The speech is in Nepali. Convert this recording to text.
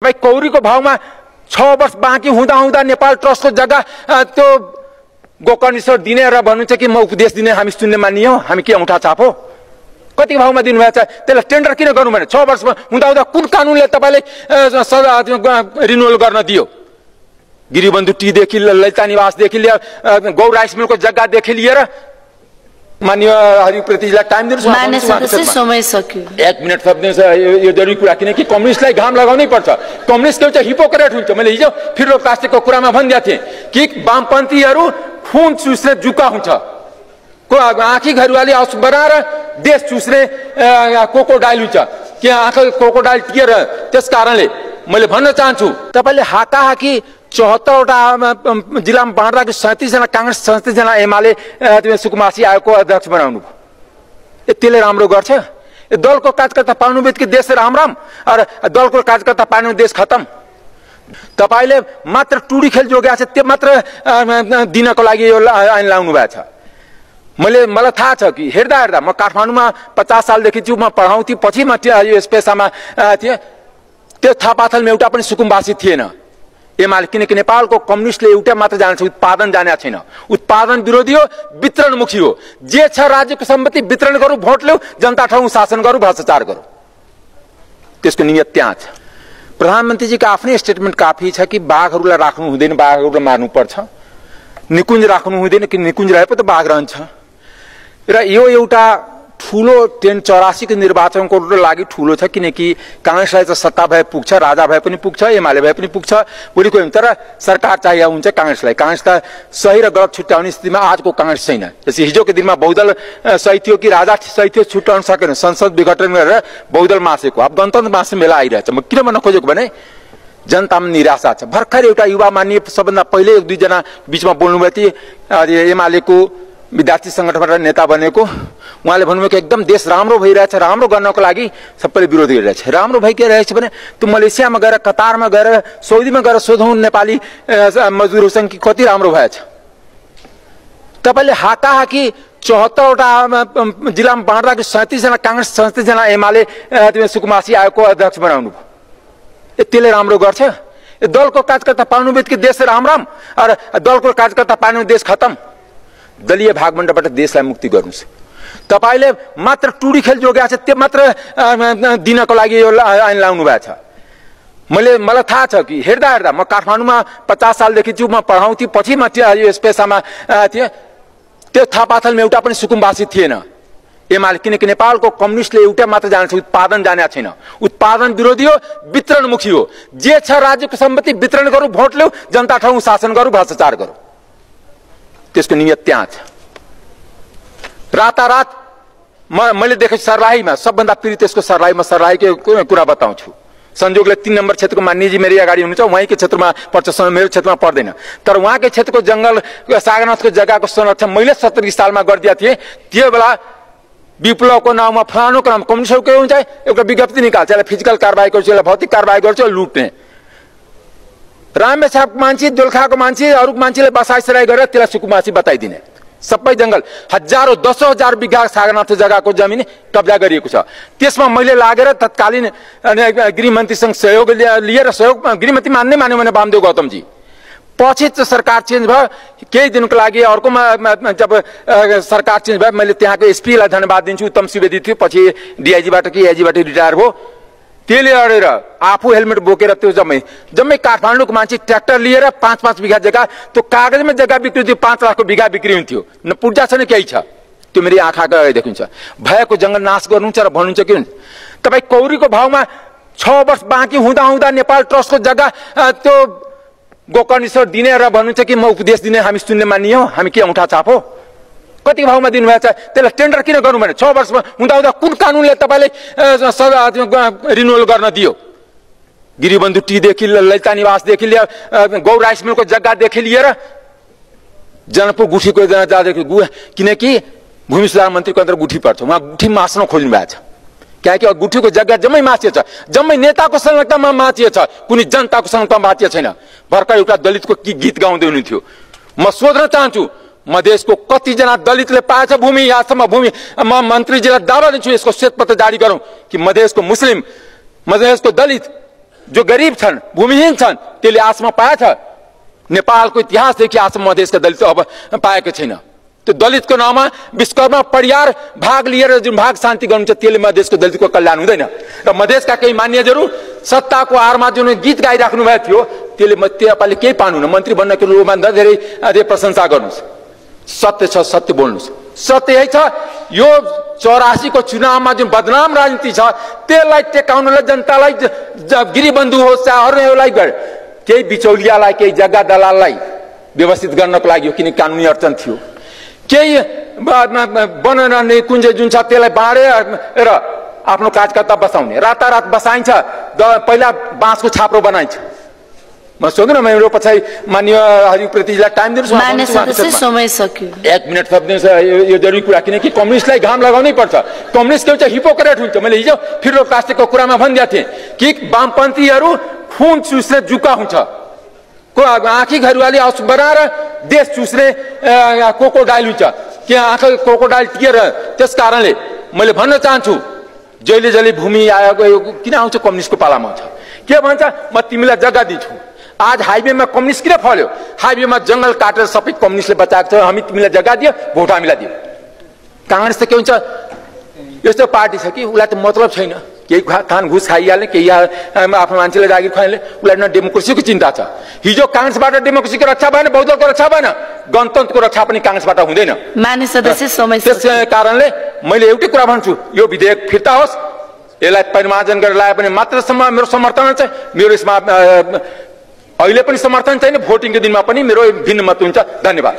भाइ कौरीको भावमा 6 वर्ष बाँकी हुँदा हुँदा नेपाल ट्रस्टको जग्गा त्यो गोकर्णेश्वर दिने र भन्नुहुन्छ कि म उपदेश दिने हामी सुन्ने मानियो हामी के औँठा छाप हो कति भावमा दिनुभएको छ त्यसलाई टेन्डर किन गर्नु भने 6 वर्षमा हुँदा हुँदा कुन कानुनले तपाईले रिन्युअल गर्न दियो गिरिबन्धु टी देखि ललिता निवासदेखि लिएर गौ राइस मिलको जग्गादेखि लिएर मान्य हरिप्रतिजीलाई टाइम दिनुहोस् समय सक्यो 1 मिनेट थप्दिनुहोस् यो जरुरी कुरा किनकि कम्युनिस्टलाई घाम लगाउनै पर्छ कम्युनिस्ट एउटा हिपोक्रेट हुन्छ मैले हिजो फिरो प्लास्टिकको कुरामा भनिदिएको थिएँ कि वामपन्थीहरू खून चुस्ने जुका हुन्छ आँखी घरुवाली आँसु बनाएर देश चुस्ने कोकोडाइल हुन्छ कि आँखा कोकोडाइल टिकेर त्यस कारणले मैले भन्न चाहन्छु तपाईले हाकाहाकी 74 वटा जिल्लामा बाँड्दा 37 जना कांग्रेस 37 जना एमाले सुकुमासी आयोगको अध्यक्ष बनाउनु भयो त्यसले राम्रो गर्छ दलको कार्यकर्ता पाउनु बित्तिकै देश राम राम र दलको कार्यकर्ता पाउनु देश खत्म तपाईले मात्र टुडी खेल जोगेको छ त्यो मात्र दिनको लागि यो ऐन लाउनु भएको छ मलाई थाहा छ कि हेर्दा हेर्दा म काठमाडौँमा 50 सालदेखि छु म पढाउँथे पछि म यस पेसामा थिएँ त्यो थापाथलमा एउटा पनि सुकुम्बासी थिएन एमाले किनकि नेपालको कम्युनिस्टले एउटा मात्र जान्छ उत्पादन जानेको छैन उत्पादन विरोधी हो वितरणमुखी हो जे छ राज्यको सम्पत्ति वितरण गरौँ भोट ल्याऊ जनता ठाउँ शासन गरौँ भ्रष्टाचार गरौँ त्यसको नियत त्यहाँ छ प्रधानमन्त्रीजीको आफ्नै स्टेटमेन्ट काफी छ कि बाघहरूलाई राख्नु हुँदैन बाघहरूलाई मार्नुपर्छ निकुञ्ज राख्नु हुँदैन कि निकुञ्ज रहे पो त बाघ रहन्छ र यो एउटा ठुलो 1084 को निर्वाचनको लागि ठुलो छ किनकि कांग्रेसलाई त सत्ता भए पुग्छ राजा भए पनि पुग्छ एमाले भए पनि पुग्छ भोलिको तर सरकार चाहिए हुन्छ कांग्रेसलाई कांग्रेस त सही र गलत छुट्याउने स्थितिमा आजको कांग्रेस छैन जस्तै हिजोको दिनमा बहुदल सही थियो कि राजा सही थियो छुट्याउन सकेन संसद विघटन गरेर बहुदल मासेको अब गणतन्त्र मास्ने बेला आइरहेछ म किन भन्न खोजेको भने जनतामा निराशा छ भर्खर एउटा युवा मान्य सबभन्दा पहिले 1-2 जना बीचमा बोल्नुभयो थियो एमालेको विद्यार्थी संगठनबाट नेता बनेको उहाँले भन्नुभयो कि एकदम देश राम्रो भइरहेछ राम्रो गर्नको लागि सबैले विरोध गरिरहेछ राम्रो भइरहेछ भने त्यो मलेसियामा गएर कतारमा गएर सौदीमा गएर सोधौं नेपाली मजदुरसँग कि कति राम्रो भएछ तपाईले हाकाहाकी 74 वटा जिल्लामा बाँड्दा 37 जना कांग्रेस 37 जना एमाले सुकुमासी आयोगको अध्यक्ष बनाउनु भयो त्यसले राम्रो गर्छ दलको कार्यकर्ता पाउनु बित्तिकै देश राम राम र दलको कार्यकर्ता पाउनु देश खत्म दलीय भागमण्डलबाट देशलाई मुक्ति गर्नुस् तपाईले मात्र टुडी खेल जोगेको छ त्यो मात्र दिनको लागि यो ऐन लाउनु भएको छ मलाई थाहा छ कि हेर्दा हेर्दा म काठमाडौँमा 50 सालदेखि छु म पढाउँथे पछि म यस पेसामा थिएँ त्यो थापाथलमा एउटा पनि सुकुम्बासी थिएन एमाले किनकि नेपालको कम्युनिस्टले एउटा मात्र जान्छ उत्पादन जानेको छैन उत्पादन विरोधी हो वितरणमुखी हो जे छ राज्यको सम्पत्ति वितरण गरौँ भोट ल्याऊ जनता ठाउँ शासन गरौँ भ्रष्टाचार गरौँ त्यसको नियत त्यहाँ छ रातारात मैले देखेको सर्लाहीमा सबभन्दा पीडित त्यसको सर्लाहीमा सर्लाहीको कुरा बताउँछु संयोगले 3 नम्बर क्षेत्रको मान्यजी मेरी अगाडि हुनुहुन्छ उहाँकै क्षेत्रमा पर्छ मेरो क्षेत्रमा पर्दैन तर उहाँकै क्षेत्रको जंगल सागरनाथको जग्गाको संरक्षण मैले 70 सालमा गरिदिएको थिएँ त्यो बेला विप्लवको नाउँमा फलानुको नाम कम्युनिस्टको के हुन्छ एउटा विज्ञप्ति निकाल्छ यसलाई फिजिकल कारबाही गर्छ यसलाई भौतिक कारबाही गर्छ लुट्ने रामेछाप मान्छे दोलखाको मान्छे अरू मान्छेले बसाइसराई गरेर त्यसलाई सुकुमासी बताइदिने सबै जंगल हजारौं 10,000 बिघा सागरनाथ जग्गाको जमिन कब्जा गरिएको छ त्यसमा मैले लागेर तत्कालीन गृहमन्त्रीसँग सहयोग लिएर सहयोग गृहमन्त्री मान्ने मान्यो भने वामदेव गौतमजी पछि सरकार चेन्ज भयो केही दिनको लागि अर्कोमा जब सरकार चेन्ज भयो मैले त्यहाँको एसपीलाई धन्यवाद दिन्छु उत्तम सुवेदी थियो पछि डीआईजीबाट कि एआईजीबाट रिटायर भयो त्यसले अडेर आफू हेलमेट बोकेर त्यो जम्मै काठमाडौँको मान्छे ट्र्याक्टर लिएर 5-5 बिघा जग्गा त्यो कागजमै जग्गा बिक्री थियो 5 लाखको बिघा बिक्री हुन्थ्यो न पूर्जा छैन केही छ त्यो मेरो आँखाको अगाडि देखिन्छ भएको जंगल नाश गर्नुहुन्छ र भन्नुहुन्छ कि तपाई कौरीको भावमा 6 वर्ष बाँकी हुँदा हुँदा नेपाल ट्रस्टको जग्गा त्यो गोकर्णेश्वर दिने र भन्नुहुन्छ कि म उपदेश दिने हामी सुन्ने मानियो हामी के औँठा छाप हो कति भावमा दिनुभएको छ त्यसलाई टेन्डर किन गर्नु भने 6 वर्षमा हुँदा हुँदा कुन कानुनले तपाईले रिन्युअल गर्न दियो गिरिबन्धु टी देखि ललिता निवासदेखि लिएर गौ राइस मिलको जग्गादेखि लिएर जनकपुर गुठीको जग्गादेखि किनकि भूमि सुधार मन्त्रीको अन्तर गुठी पर्छ उहाँ गुठी मास्न खोज्नु भएको छ किनकि गुठीको जग्गा जम्मै मासिएको छ जम्मै नेताको संलग्नमा मासिएको छ कुनै जनताको संलग्नमा मासिएको छैन भर्खर एउटा दलितको गीत गाउँदै हुनुहुन्थ्यो म सोध्न चाहन्छु मधेसको कति जना दलितले पाएछ भूमि यहाँसम्म भूमि म मन्त्रीजीलाई दावा दिन्छु यसको श्वेतपत्र जारी गरौँ कि मधेसको मुस्लिम मधेसको दलित जो गरीब छन् भूमिहीन छन् त्यसले आसमा पाएछ। नेपालको इतिहासदेखि आसमा मधेसका दलित अब पाएको छैन। त्यो दलितको नाममा विश्वकर्मा परिवार भाग लिएर जुन भाग शान्ति गर्नुहुन्छ त्यसले मधेसको दलितको कल्याण हुँदैन। र मधेसका केही मान्यजहरू सत्ताको आरमा जुन गीत गाइराख्नु भएको थियो त्यसले तपाईँले केही पाउनुहुन्न। मन्त्री बन्नको लोभमा धेरै प्रशंसा गर्नुहोस्। सत्य छ, सत्य बोल्नुहोस्। सत्य यही छ, यो 84 को चुनावमा जुन बदनाम राजनीति छ त्यसलाई टेकाउनलाई जनतालाई गिरीबन्धु होस् चाहे अरूलाई केही बिचौलियालाई केही जग्गा दलाललाई व्यवस्थित गर्नको लागि हो, किन कानुनी अडचन थियो। केही वन कुञ्ज जुन छ त्यसलाई बाँडेर आफ्नो कार्यकर्ता बसाउने, रातारात बसाइन्छ। पहिला बाँसको छाप्रो बनाइन्छ। म सोध्नु न, मेरो पछाडि मान्य हरिप्रतिजीलाई टाइम दिनुहोस्। समय सक्यो, 1 मिनट थप्दिनुहोस्। यो जरुरी कुरा, किनकि कम्युनिस्टलाई घाम लगाउनै पर्छ। कम्युनिस्ट एउटा हिपोक्रेट हुन्छ। मैले हिजो फिरो कास्टेको कुरामा भनिदिएको थिएँ कि वामपन्थीहरू खून चुस्ने जुका हुन्छ। आँखी घरुवाली बनाएर देश चुस्ने क्रोकोडाइल हुन्छ। कि आँखा क्रोकोडाइल टिकेर, त्यस कारणले मैले भन्न चाहन्छु जहिले जहिले भूमि आएको किन आउँछ कम्युनिस्टको पालामा आउँछ। के भन्छ, म तिमीलाई जग्गा दिन्छु। आज हाइवेमा कम्युनिस्ट किन फल्यो? हाइवेमा जंगल काटेर सबै कम्युनिस्टले बचाएको छ। हामी तिमीलाई जग्गा दियो, भोट हामीलाई दियो। कांग्रेस त के हुन्छ, यस्तो पार्टी छ कि उसलाई त मतलब छैन। केही खान घुस खाइहाल्ने, केही आफ्नो मान्छेले जागिर खुवाइले, उसलाई न डेमोक्रेसीको चिन्ता छ। हिजो कांग्रेसबाट डेमोक्रेसीको रक्षा भएन, बहुदलको रक्षा भएन, गणतन्त्रको रक्षा पनि कांग्रेसबाट हुँदैन। मान्य सदस्य समय त्यस कारणले मैले एउटै कुरा भन्छु, यो विधेयक फिर्ता होस्। यसलाई परिमार्जन गरेर लाए पनि मात्रसम्म मेरो समर्थन छ। मेरो यसमा अहिले पनि समर्थन छैन, भोटिङको दिनमा पनि मेरो भिन्न मत हुन्छ। धन्यवाद।